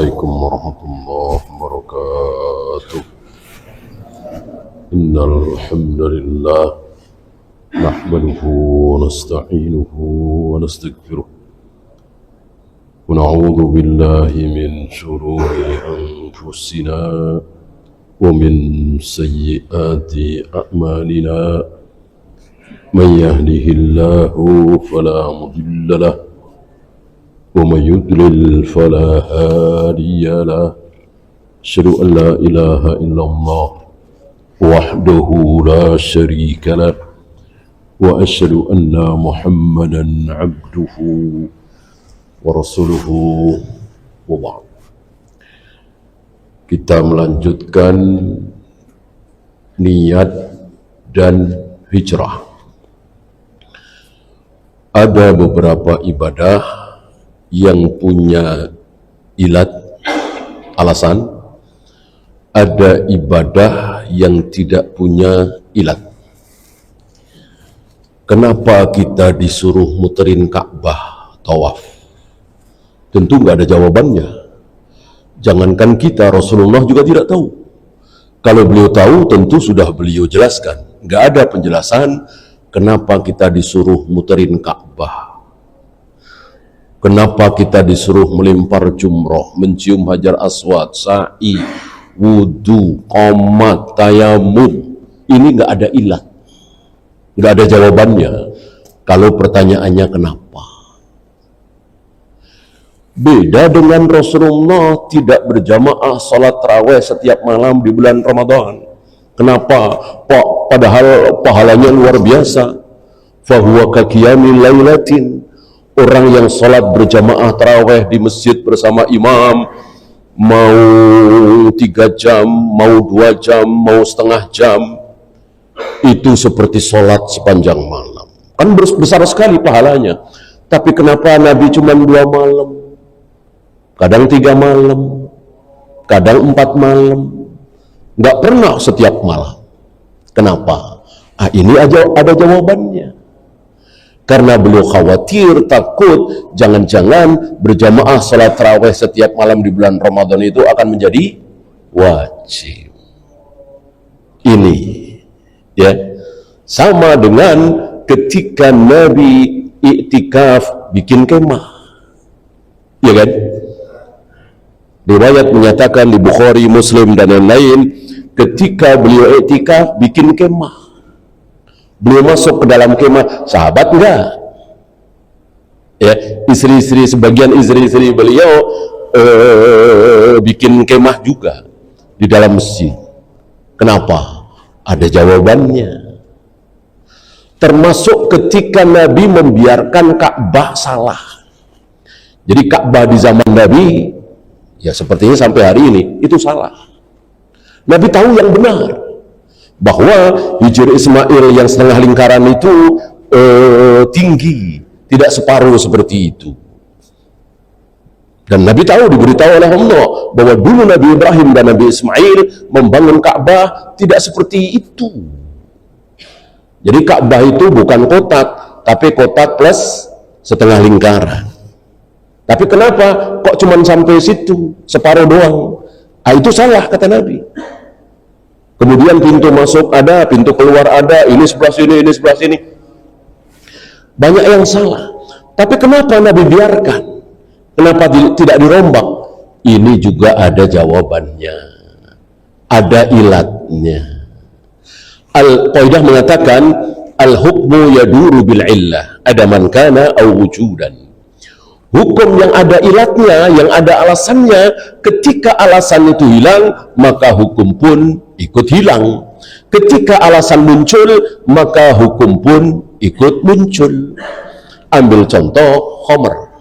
عليكم ورحمة الله وبركاته. إن الحمد لله نحمده ونستعينه ونستغفره ونعوذ بالله من شرور أنفسنا ومن سيئات أعمالنا. من يهده الله فلا مضل له ومن يضلل فلا هادي له. أشهد أن لا إله إلا الله وحده لا شريك له وأشهد أن محمدا عبده ورسوله وبعد. Kita melanjutkan niat dan hijrah. Ada beberapa ibadah yang punya ilat, alasan. Ada ibadah yang tidak punya ilat. Kenapa kita disuruh muterin Ka'bah tawaf? Tentu nggak ada jawabannya. Jangankan kita, Rasulullah juga tidak tahu. Kalau beliau tahu, tentu sudah beliau jelaskan. Nggak ada penjelasan kenapa kita disuruh muterin Ka'bah. Kenapa kita disuruh melempar jumroh, mencium hajar aswad, sa'i, wudu, qomat, tayamum. Ini nggak ada ilat, nggak ada jawabannya. Kalau pertanyaannya kenapa? Beda dengan Rasulullah tidak berjamaah salat tarawih setiap malam di bulan Ramadan. Kenapa? Padahal pahalanya luar biasa. Fahuwa kaqiyamil lailatin. Orang yang salat berjamaah tarawih di masjid bersama imam, mau 3 jam, mau 2 jam, mau setengah jam, itu seperti salat sepanjang malam. Kan besar sekali pahalanya. Tapi kenapa Nabi cuma 2 malam? Kadang 3 malam, kadang 4 malam, nggak pernah setiap malam. Kenapa? Ini aja ada jawabannya. Karena beliau khawatir, takut, jangan-jangan berjamaah salat tarawih setiap malam di bulan Ramadan itu akan menjadi wajib. Ini ya sama dengan ketika Nabi iktikaf bikin kemah, ya kan? Riwayat menyatakan di Bukhari, Muslim dan lain-lain, ketika beliau iktikaf bikin kemah. Beliau masuk ke dalam kemah, sahabat enggak? Ya, istri-istri, sebagian istri-istri beliau bikin kemah juga di dalam masjid. Kenapa? Ada jawabannya. Termasuk ketika Nabi membiarkan Ka'bah salah. Jadi Ka'bah di zaman Nabi, ya sepertinya sampai hari ini, itu salah. Nabi tahu yang benar, bahwa hijr Ismail yang setengah lingkaran itu tinggi, tidak separuh seperti itu. Dan Nabi tahu, diberitahu oleh Allah, bahwa dulu Nabi Ibrahim dan Nabi Ismail membangun Ka'bah tidak seperti itu. Jadi Ka'bah itu bukan kotak, tapi kotak plus setengah lingkaran. Tapi kenapa kok cuma sampai situ, separuh doang? Itu salah, kata Nabi. Kemudian pintu masuk ada, pintu keluar ada, ini sebelah sini, ini sebelah sini. Banyak yang salah. Tapi kenapa Nabi biarkan? Kenapa tidak dirombak? Ini juga ada jawabannya. Ada ilatnya. Al-Qaidah mengatakan, al-hukmu yaduru bil illah, ada man kana au wujudan. Hukum yang ada ilatnya, yang ada alasannya, ketika alasan itu hilang, maka hukum pun ikut hilang. Ketika alasan muncul, maka hukum pun ikut muncul. Ambil contoh khamr.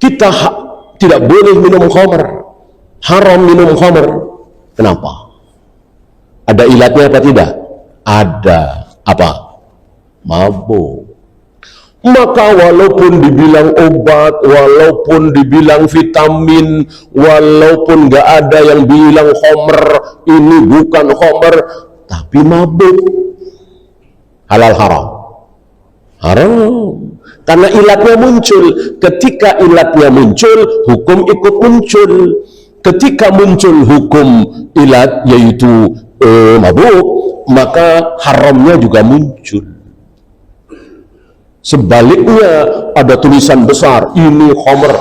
Kita tidak boleh minum khamr, haram minum khamr. Kenapa? Ada ilatnya apa tidak? Ada. Apa? Mabuk. Maka walaupun dibilang obat, walaupun dibilang vitamin, walaupun nggak ada yang bilang khamr, ini bukan khamr, tapi mabuk. Halal haram? Haram. Karena ilatnya muncul. Ketika ilatnya muncul, hukum ikut muncul. Ketika muncul hukum ilat, yaitu mabuk, maka haramnya juga muncul. Sebaliknya, ada tulisan besar, ini khamr,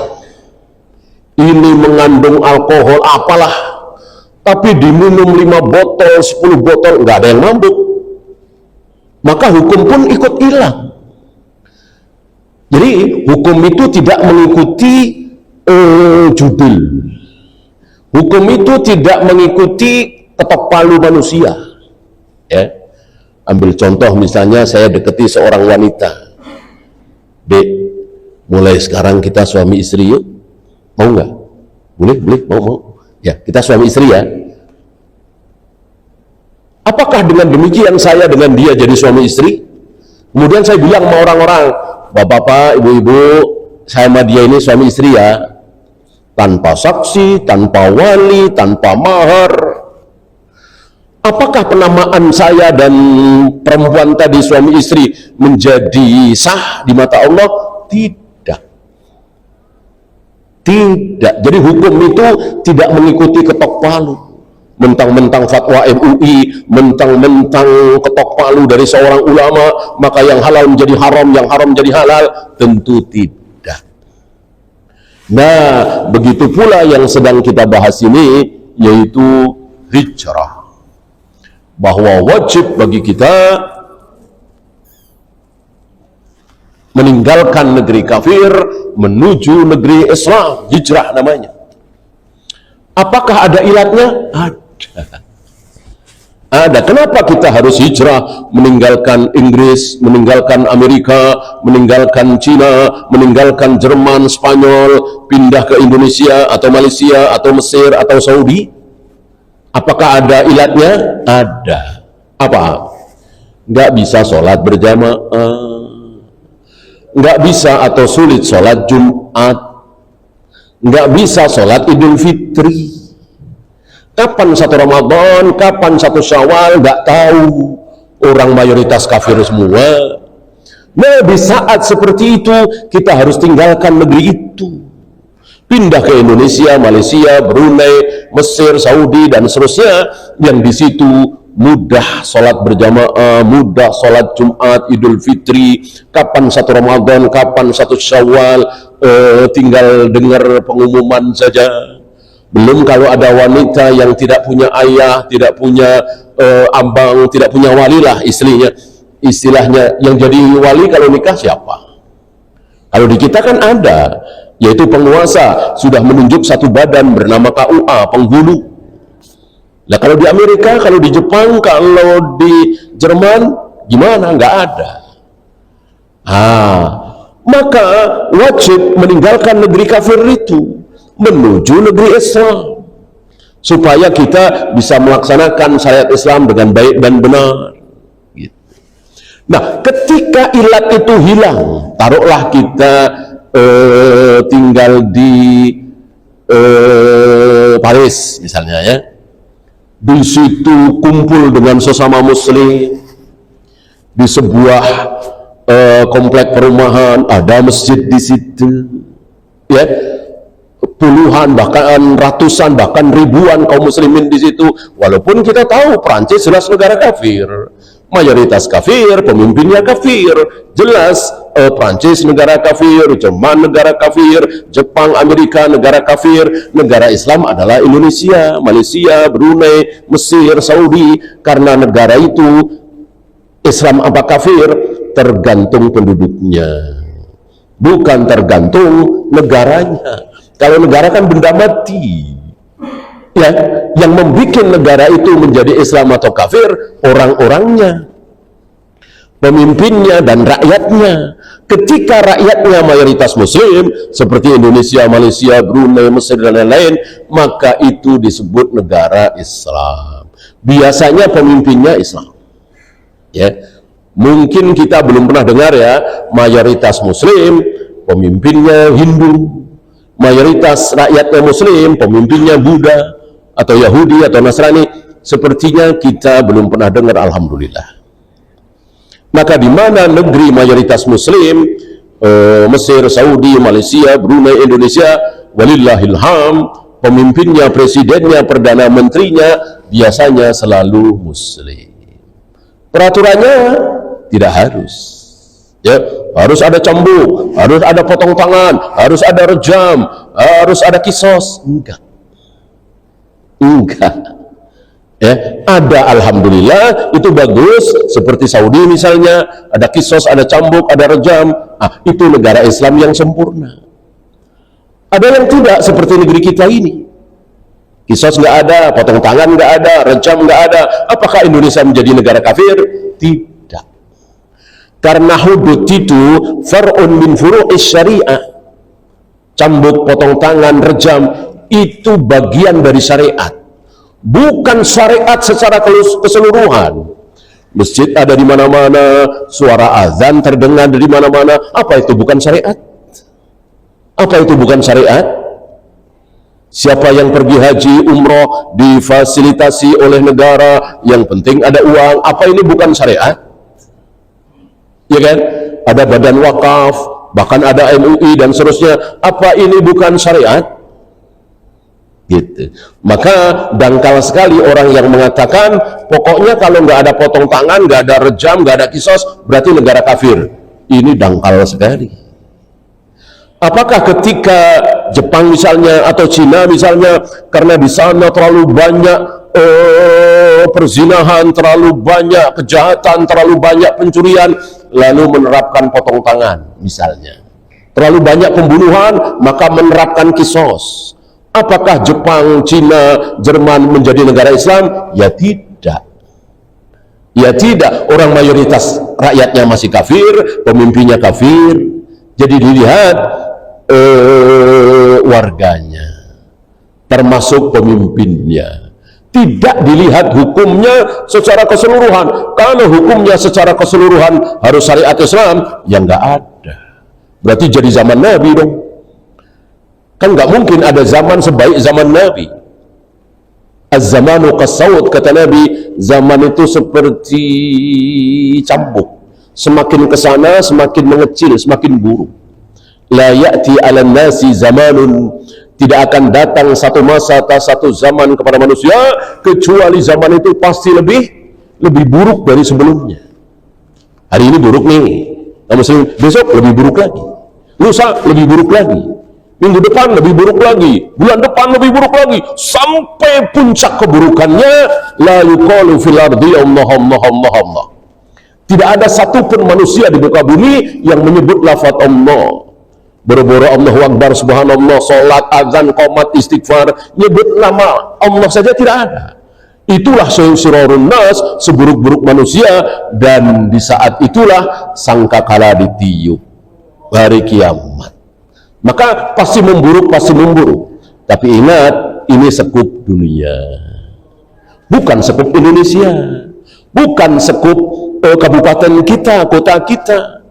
ini mengandung alkohol, apalah, tapi diminum 5 botol, 10 botol, nggak ada yang mabuk, maka hukum pun ikut hilang. Jadi hukum itu tidak mengikuti judul, hukum itu tidak mengikuti ketok palu manusia. Ya, ambil contoh misalnya saya deketi seorang wanita, Dek, mulai sekarang kita suami istri yuk, mau nggak? Boleh, mau. Ya, kita suami istri ya. Apakah dengan demikian saya dengan dia jadi suami istri? Kemudian saya bilang sama orang-orang, bapak-bapak, ibu-ibu, saya sama dia ini suami istri ya, tanpa saksi, tanpa wali, tanpa mahar. Apakah penamaan saya dan perempuan tadi suami istri menjadi sah di mata Allah? Tidak. Jadi hukum itu tidak mengikuti ketok palu. Mentang-mentang fatwa MUI, mentang-mentang ketok palu dari seorang ulama, maka yang halal menjadi haram, yang haram menjadi halal. Tentu tidak. Nah, begitu pula yang sedang kita bahas ini, yaitu hijrah. Bahwa wajib bagi kita meninggalkan negeri kafir menuju negeri Islam, hijrah namanya. Apakah ada ilatnya? Ada. Kenapa kita harus hijrah, meninggalkan Inggris, meninggalkan Amerika, meninggalkan Cina, meninggalkan Jerman, Spanyol, pindah ke Indonesia atau Malaysia atau Mesir atau Saudi? Apakah ada ilatnya? Ada. Apa? Nggak bisa sholat berjamaah, nggak bisa atau sulit sholat Jumat, nggak bisa sholat Idul Fitri. Kapan satu Ramadan, kapan satu Syawal, nggak tahu. Orang mayoritas kafir semua. Nah, di saat seperti itu kita harus tinggalkan negeri itu, pindah ke Indonesia, Malaysia, Brunei, Mesir, Saudi, dan seterusnya, yang di situ mudah sholat berjamaah, mudah sholat Jumat, Idul Fitri, kapan satu Ramadan, kapan satu Syawal, tinggal dengar pengumuman saja. Belum kalau ada wanita yang tidak punya ayah, tidak punya abang, tidak punya wali lah istilahnya, yang jadi wali kalau nikah siapa? Kalau di kita kan ada, yaitu penguasa sudah menunjuk satu badan bernama KUA, penghulu. Nah, kalau di Amerika, kalau di Jepang, kalau di Jerman, gimana? Nggak ada. Maka wajib meninggalkan negeri kafir itu menuju negeri Islam, supaya kita bisa melaksanakan syariat Islam dengan baik dan benar. Nah, ketika ilat itu hilang, taruhlah kita tinggal di Paris misalnya ya, di situ kumpul dengan sesama muslim di sebuah komplek perumahan, ada masjid di situ ya, puluhan bahkan ratusan bahkan ribuan kaum muslimin di situ. Walaupun kita tahu Prancis jelas negara kafir, mayoritas kafir, pemimpinnya kafir, jelas. Prancis negara kafir, Jerman negara kafir, Jepang, Amerika negara kafir. Negara Islam adalah Indonesia, Malaysia, Brunei, Mesir, Saudi. Karena negara itu Islam apa kafir tergantung penduduknya, bukan tergantung negaranya. Kalau negara kan benda mati ya, yang membuat negara itu menjadi Islam atau kafir orang-orangnya, pemimpinnya dan rakyatnya. Ketika rakyatnya mayoritas muslim seperti Indonesia, Malaysia, Brunei, Mesir dan lain-lain, maka itu disebut negara Islam. Biasanya pemimpinnya Islam ya. Mungkin kita belum pernah dengar ya, mayoritas muslim pemimpinnya Hindu, mayoritas rakyatnya muslim pemimpinnya Buddha atau Yahudi atau Nasrani. Sepertinya kita belum pernah dengar, alhamdulillah. Maka di mana negeri mayoritas muslim, Mesir, Saudi, Malaysia, Brunei, Indonesia, walillahilham, pemimpinnya, presidennya, perdana menterinya biasanya selalu muslim. Peraturannya tidak harus, ya, harus ada cambuk, harus ada potong tangan, harus ada rejam, harus ada kisos. Enggak, ya, ada, alhamdulillah, itu bagus. Seperti Saudi misalnya, ada kisos, ada cambuk, ada rejam. Itu negara Islam yang sempurna. Ada yang tidak, seperti negeri kita ini, kisos nggak ada, potong tangan nggak ada, rejam nggak ada. Apakah Indonesia menjadi negara kafir? Tidak, karena hudud itu far'un min furu'is syariah. Cambuk, potong tangan, rejam itu bagian dari syariat, bukan syariat secara keseluruhan. Masjid ada di mana-mana, suara azan terdengar di mana-mana. Apa itu bukan syariat? Apa itu bukan syariat? Siapa yang pergi haji, umroh, difasilitasi oleh negara, yang penting ada uang. Apa ini bukan syariat? Ya kan? Ada badan wakaf, bahkan ada MUI dan seterusnya. Apa ini bukan syariat? Gitu. Maka dangkal sekali orang yang mengatakan pokoknya kalau nggak ada potong tangan, nggak ada rejam, nggak ada kisos, berarti negara kafir. Ini dangkal sekali. Apakah ketika Jepang misalnya atau Cina misalnya, karena di sana terlalu banyak perzinahan, terlalu banyak kejahatan, terlalu banyak pencurian, lalu menerapkan potong tangan misalnya, terlalu banyak pembunuhan, maka menerapkan kisos? Apakah Jepang, Cina, Jerman menjadi negara Islam? Ya tidak. Ya tidak. Orang mayoritas rakyatnya masih kafir, pemimpinnya kafir. Jadi dilihat warganya, termasuk pemimpinnya. Tidak dilihat hukumnya secara keseluruhan. Kalau hukumnya secara keseluruhan harus syariat Islam, ya nggak ada. Berarti jadi zaman Nabi dong. Kan nggak mungkin ada zaman sebaik zaman Nabi. Az-zamanu qas-sawt, kata Nabi, zaman itu seperti cambuk, semakin kesana semakin mengecil, semakin buruk. La ya'ti 'alan nasi zamanun, tidak akan datang satu masa atau satu zaman kepada manusia kecuali zaman itu pasti lebih buruk dari sebelumnya. Hari ini buruk nih, besok lebih buruk lagi, lusa lebih buruk lagi, minggu depan lebih buruk lagi, bulan depan lebih buruk lagi, sampai puncak keburukannya. La yuqalu fil ardi Allah Allah Allah Allah. Tidak ada satupun manusia di muka bumi yang menyebut lafaz Allah. Boro-boro Allahu Akbar, subhanallah, salat, azan, qomat, istighfar, nyebut nama Allah saja tidak ada. Itulah syirarun nas, seburuk-buruk manusia, dan di saat itulah sangkakala ditiup, hari kiamat. Maka pasti memburuk, pasti memburuk. Tapi ingat, ini sekup dunia, bukan sekup Indonesia, bukan sekup kabupaten kita, kota kita.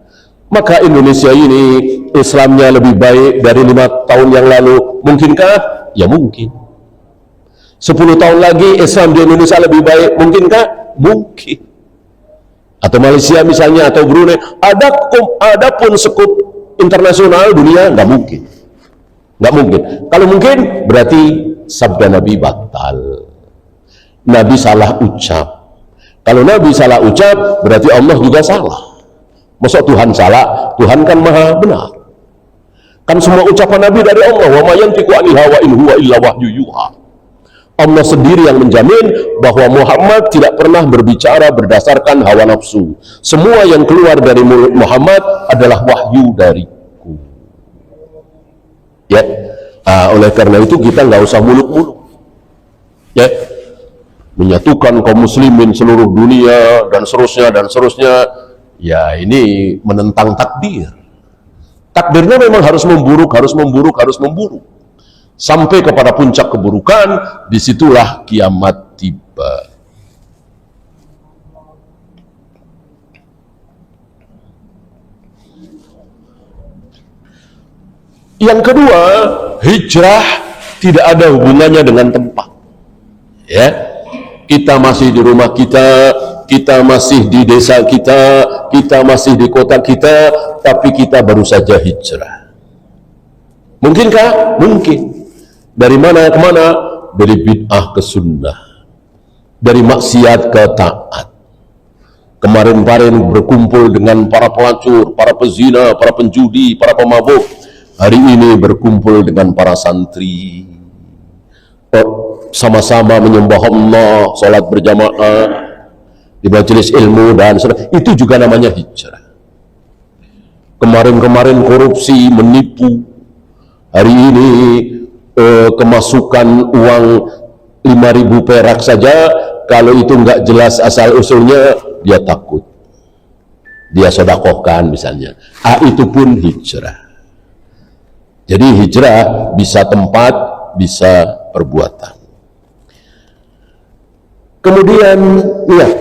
Maka Indonesia ini Islamnya lebih baik dari 5 tahun yang lalu. Mungkinkah? Ya mungkin. 10 tahun lagi Islam di Indonesia lebih baik. Mungkinkah? Mungkin. Atau Malaysia misalnya, atau Brunei. Ada pun sekup internasional dunia, nggak mungkin. Nggak mungkin. Kalau mungkin berarti sabda Nabi batal. Nabi salah ucap. Kalau Nabi salah ucap, berarti Allah juga salah. Masa Tuhan salah? Tuhan kan maha benar. Kan semua ucapan Nabi dari Allah. Wa ma yantiqu 'anil hawa in huwa illa wahyu yuha. Allah sendiri yang menjamin bahwa Muhammad tidak pernah berbicara berdasarkan hawa nafsu. Semua yang keluar dari mulut Muhammad adalah wahyu dariku. Ya. Oleh karena itu kita nggak usah muluk-muluk. Ya. Menyatukan kaum muslimin seluruh dunia dan seterusnya. Ya, ini menentang takdir. Takdirnya memang harus memburuk, sampai kepada puncak keburukan. Disitulah kiamat tiba. Yang kedua, hijrah tidak ada hubungannya dengan tempat. Ya, kita masih di rumah kita masih di desa kita kita masih di kota kita, tapi kita baru saja hijrah. Mungkinkah? Mungkin. Dari mana ke mana? Dari bid'ah ke sunnah, dari maksiat ke taat. Kemarin-kemarin berkumpul dengan para pelacur, para pezina, para penjudi, para pemabuk. Hari ini berkumpul dengan para santri, sama-sama menyembah Allah, sholat berjamaah di majelis ilmu dan itu juga namanya hijrah. Kemarin-kemarin korupsi, menipu. Hari ini kemasukan uang 5.000 perak saja, kalau itu nggak jelas asal usulnya, dia takut, dia sedekahkan misalnya. Itu pun hijrah. Jadi hijrah bisa tempat, bisa perbuatan. Kemudian lihat,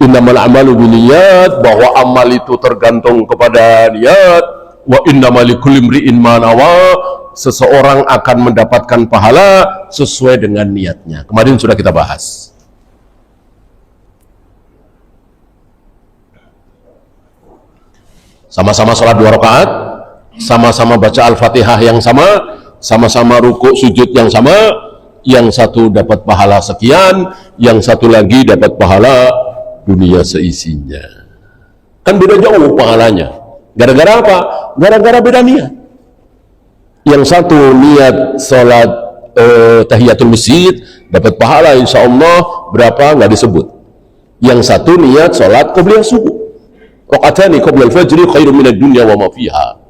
innamal a'malu binniyat, bahwa amal itu tergantung kepada niat. Wa innamal likulli imri'in ma nawa, seseorang akan mendapatkan pahala sesuai dengan niatnya. Kemarin sudah kita bahas. Sama-sama sholat 2 rakaat, sama-sama baca Al-Fatihah yang sama-sama rukuk sujud yang sama, yang satu dapat pahala sekian, yang satu lagi dapat pahala dunia seisinya. Kan beda jauh pahalanya. Gara-gara apa? Gara-gara beda niat. Yang satu niat sholat tahiyatul masjid, dapat pahala insya Allah berapa, nggak disebut. Yang satu niat sholat qobliyah subuh, rakaatani qoblal fajri khairum minad dunya wa ma fiha.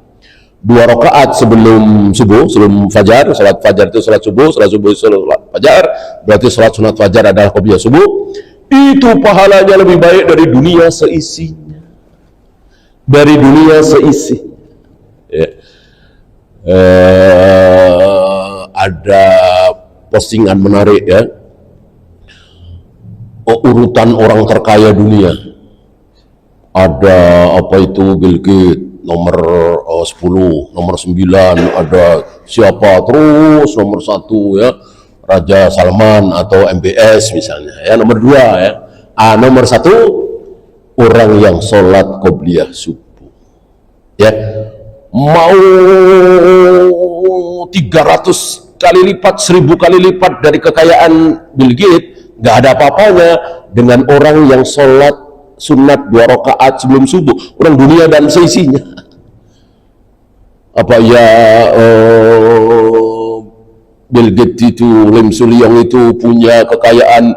2 rakaat sebelum subuh, sebelum fajar. Salat fajar itu salat subuh, salat subuh itu salat fajar, berarti salat sunat fajar adalah qobliyah subuh. Itu pahalanya lebih baik dari dunia seisinya, dari dunia seisinya. Ada postingan menarik ya, urutan orang terkaya dunia. Ada apa itu, Bill Gates nomor 10, nomor 9, ada siapa terus nomor 1 ya, Raja Salman atau MBS misalnya ya, nomor 2 ya. Nomor 1 orang yang sholat qobliyah subuh ya, mau 300 kali lipat, 1000 kali lipat dari kekayaan Bill Gates, nggak ada apa-apanya dengan orang yang sholat sunat 2 rakaat sebelum subuh, orang dunia dan seisinya. Apa ya, Bill Gates itu, Lim Suliong itu punya kekayaan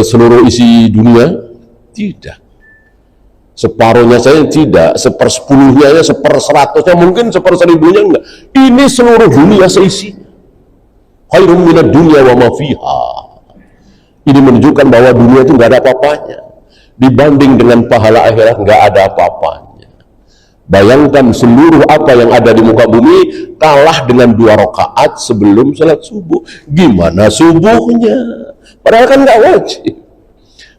seluruh isi dunia? Tidak. Separuhnya saya tidak, 1/10-nya, 1/100-nya, mungkin 1/1000-nya enggak. Ini seluruh dunia seisinya. Khairum minad dunya wa ma fiha. Ini menunjukkan bahwa dunia itu enggak ada apa-apanya dibanding dengan pahala akhirat, enggak ada apa-apanya. Bayangkan seluruh apa yang ada di muka bumi kalah dengan 2 rakaat sebelum salat subuh. Gimana subuhnya? Padahal kan enggak wajib.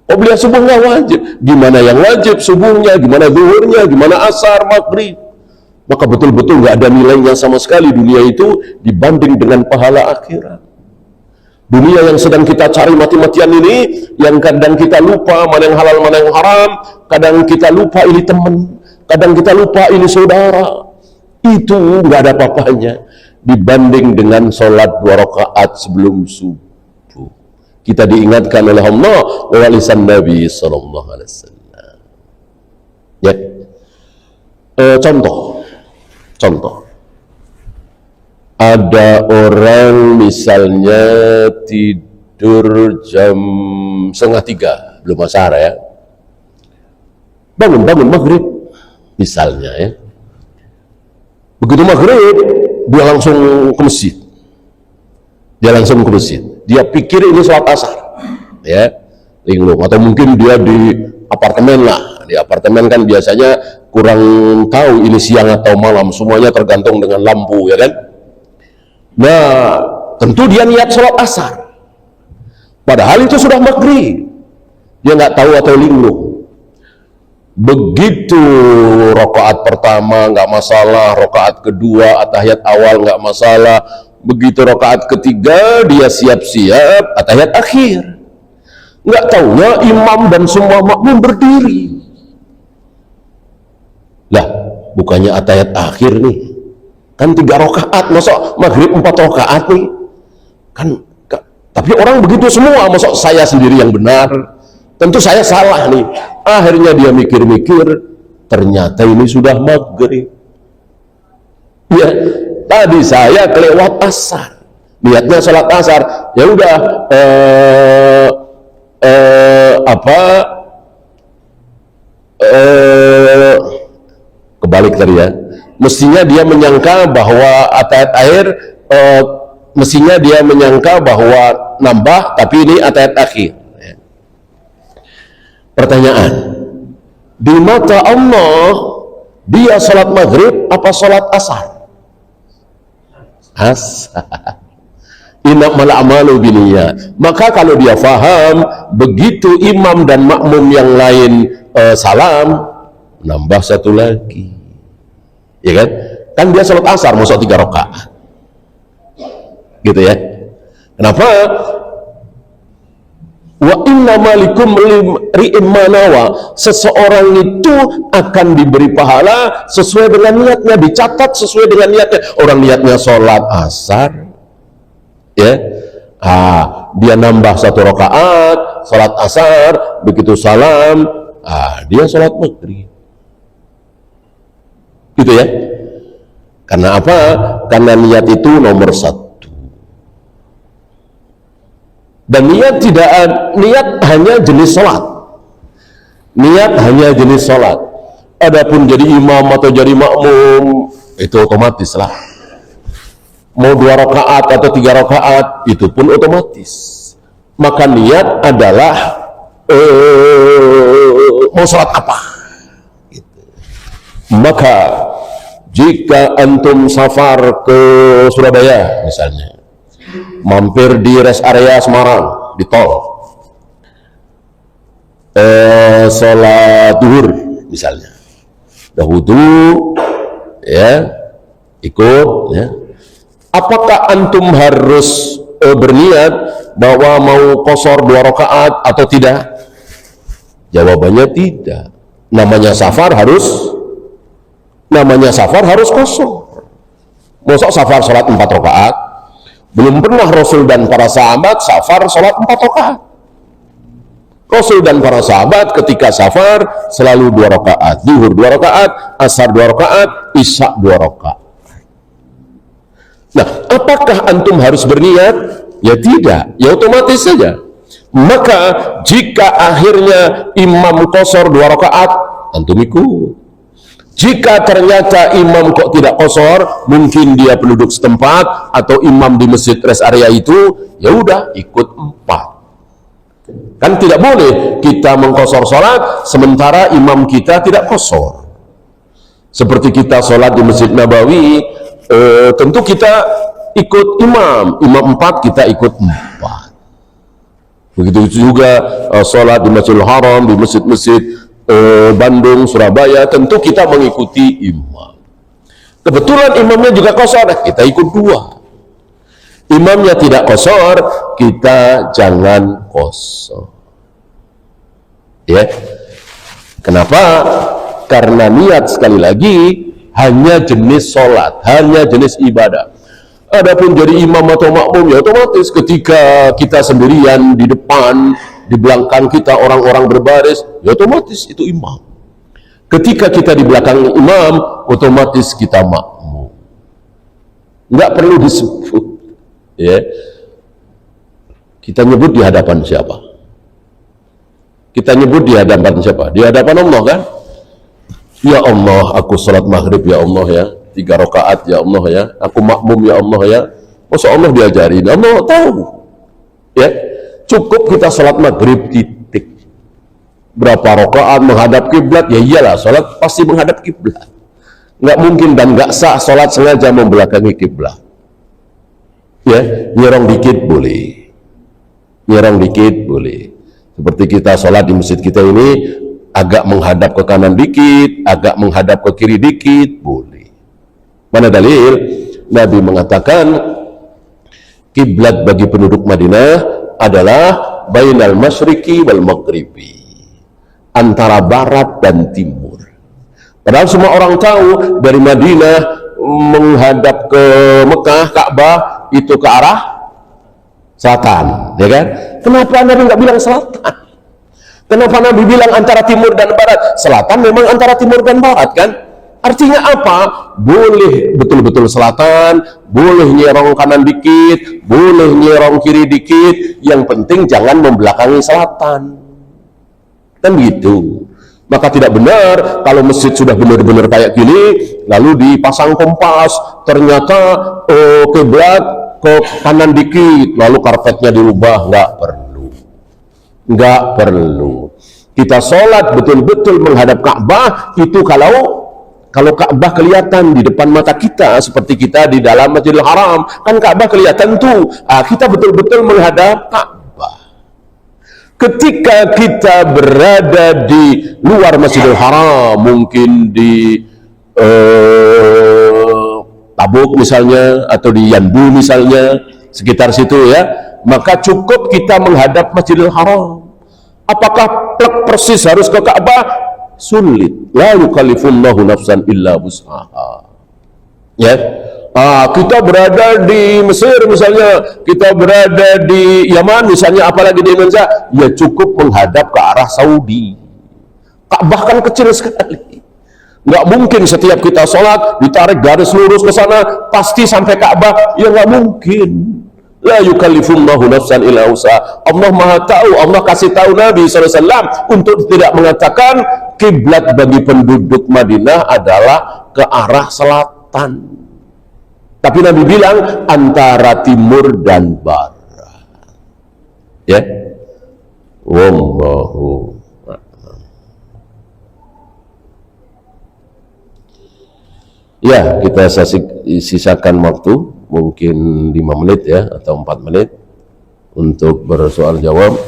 Qobliyah subuh nggak wajib. Gimana yang wajib subuhnya, gimana zuhurnya, gimana asar, maghrib. Maka betul-betul nggak ada nilainya sama sekali dunia itu dibanding dengan pahala akhirat. Dunia yang sedang kita cari mati-matian ini, yang kadang kita lupa mana yang halal, mana yang haram, kadang kita lupa ini teman, kadang kita lupa ini saudara. Itu nggak ada apa-apanya dibanding dengan sholat 2 rakaat sebelum subuh. Kita diingatkan oleh Allah lewat lisan Nabi sallallahu alaihi wasallam. Ya. Contoh. Ada orang misalnya tidur jam 2:30, belum asar ya. Bangun maghrib misalnya ya. Begitu maghrib dia langsung ke masjid. Dia pikir ini sholat asar ya, linglung. Atau mungkin dia di apartemen lah. Di apartemen kan biasanya kurang tahu ini siang atau malam, semuanya tergantung dengan lampu ya kan. Nah tentu dia niat sholat asar, padahal itu sudah maghrib, dia nggak tahu atau linglung. Begitu rakaat pertama nggak masalah, rakaat kedua atahiyat awal nggak masalah, begitu rakaat ketiga dia siap-siap atahiyat akhir. Nggak taunya imam dan semua makmum berdiri. Lah, bukannya atayat akhir nih, kan 3 rakaat, masa maghrib 4 rakaat nih kan. Tapi orang begitu semua, masa saya sendiri yang benar, tentu saya salah nih. Akhirnya dia mikir-mikir, ternyata ini sudah maghrib. Ya, tadi saya kelewat asar, niatnya sholat asar, ya udah kebalik tadi ya. Mestinya dia menyangka bahwa atayat akhir, mestinya dia menyangka bahwa nambah, tapi ini atayat akhir. Pertanyaan, di mata Allah dia sholat maghrib apa sholat asar? Asar. Innamal a'malu binniyat. Maka kalau dia faham begitu imam dan makmum yang lain salam, nambah 1 lagi, ya kan? Kan dia sholat asar mau 3 rakaat, gitu ya. Kenapa? Wa inna malikum ri'im manawa, seseorang itu akan diberi pahala sesuai dengan niatnya, dicatat sesuai dengan niatnya. Orang niatnya sholat asar, ya, dia nambah 1 rakaat sholat asar, begitu salam, dia sholat maghrib, gitu ya. Karena apa? Karena niat itu nomor 1. Dan niat niat hanya jenis sholat. Niat hanya jenis sholat. Adapun jadi imam atau jadi makmum, itu otomatis lah. Mau 2 rakaat atau 3 rakaat, itu pun otomatis. Maka niat adalah mau sholat apa. Gitu. Maka jika antum safar ke Surabaya misalnya, mampir di rest area Semarang, di tol, sholat duhur misalnya, udah wudu, ya, ikut, ya. Apakah antum harus berniat bahwa mau qashar 2 rakaat atau tidak? Jawabannya tidak. Namanya safar harus qashar. Masa safar sholat 4 rakaat? Belum pernah Rasul dan para sahabat safar sholat 4 rakaat. Rasul dan para sahabat ketika safar selalu 2 rakaat, zuhur 2 rakaat, asar 2 rakaat, isya 2 rakaat. Nah, apakah antum harus berniat? Ya tidak, ya otomatis saja. Maka jika akhirnya imam qashar 2 rakaat, antum ikut. Jika ternyata imam kok tidak qashar, mungkin dia penduduk setempat atau imam di masjid rest area itu, ya udah ikut 4. Kan tidak boleh kita mengqashar sholat sementara imam kita tidak qashar. Seperti kita sholat di Masjid Nabawi, tentu kita ikut imam 4, kita ikut 4. Begitu juga sholat di Masjidil Haram, di masjid-masjid Bandung, Surabaya, tentu kita mengikuti imam. Kebetulan imamnya juga qashar, kita ikut 2. Imamnya tidak qashar, kita jangan qashar. Ya. Kenapa? Karena niat, sekali lagi, hanya jenis sholat, hanya jenis ibadah. Adapun jadi imam atau makmum, ya otomatis ketika kita sendirian di depan, di belakang kita orang-orang berbaris, ya otomatis itu imam. Ketika kita di belakang imam, otomatis kita makmum. Nggak perlu disebut, ya. Kita nyebut di hadapan siapa? Kita nyebut di hadapan siapa? Di hadapan Allah, kan? Ya Allah, aku sholat maghrib, ya Allah, ya 3 rakaat, ya Allah, ya aku makmum, ya Allah, ya. Masa Allah diajarin? Allah tahu, ya. Cukup kita sholat maghrib, titik. Berapa rakaat menghadap kiblat? Ya iyalah, sholat pasti menghadap kiblat. Nggak mungkin dan nggak sah sholat sengaja membelakangi kiblat. Ya, nyerong dikit boleh, nyerong dikit boleh. Seperti kita sholat di masjid kita ini, agak menghadap ke kanan dikit, agak menghadap ke kiri dikit, boleh. Mana dalil? Nabi mengatakan kiblat bagi penduduk Madinah adalah bainal masyriqi wal maghribi, antara barat dan timur. Padahal semua orang tahu dari Madinah menghadap ke Mekah, Ka'bah itu ke arah selatan, ya kan? Kenapa Nabi nggak bilang selatan? Kenapa Nabi bilang antara timur dan barat? Selatan memang antara timur dan barat, kan? Artinya apa? Boleh betul-betul selatan, boleh nyerong kanan dikit, boleh nyerong kiri dikit, yang penting jangan membelakangi selatan. Kan gitu. Maka tidak benar kalau masjid sudah benar-benar kayak gini, lalu dipasang kompas, ternyata kiblat ke kanan dikit, lalu karpetnya dirubah. Nggak perlu. Kita sholat betul-betul menghadap Ka'bah itu kalau Ka'bah kelihatan di depan mata kita, seperti kita di dalam Masjidil Haram, kan Ka'bah kelihatan tuh. Kita betul-betul menghadap Ka'bah. Ketika kita berada di luar Masjidil Haram, mungkin di Tabuk misalnya, atau di Yanbu misalnya, sekitar situ ya, maka cukup kita menghadap Masjidil Haram. Apakah plek persis harus ke Ka'bah? Sulit. La yukallifullahu nafsan illa wus'aha. Ya. Kita berada di Mesir misalnya, kita berada di Yaman misalnya, apalagi di Indonesia, ya cukup menghadap ke arah Saudi. Ka'bah kan kecil sekali. Nggak mungkin setiap kita sholat ditarik garis lurus ke sana pasti sampai Ka'bah, ya nggak mungkin. La yukallifullahu nafsan illa wus'aha. Allah Maha tahu, Allah kasih tahu Nabi SAW untuk tidak mengatakan kiblat bagi penduduk Madinah adalah ke arah selatan. Tapi Nabi bilang antara timur dan barat. Ya. Wallahu a'lam. Ya, kita sisakan waktu mungkin 5 menit ya, atau 4 menit untuk bersoal jawab.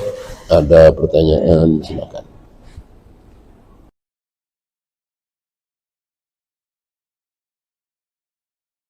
Ada pertanyaan, silakan.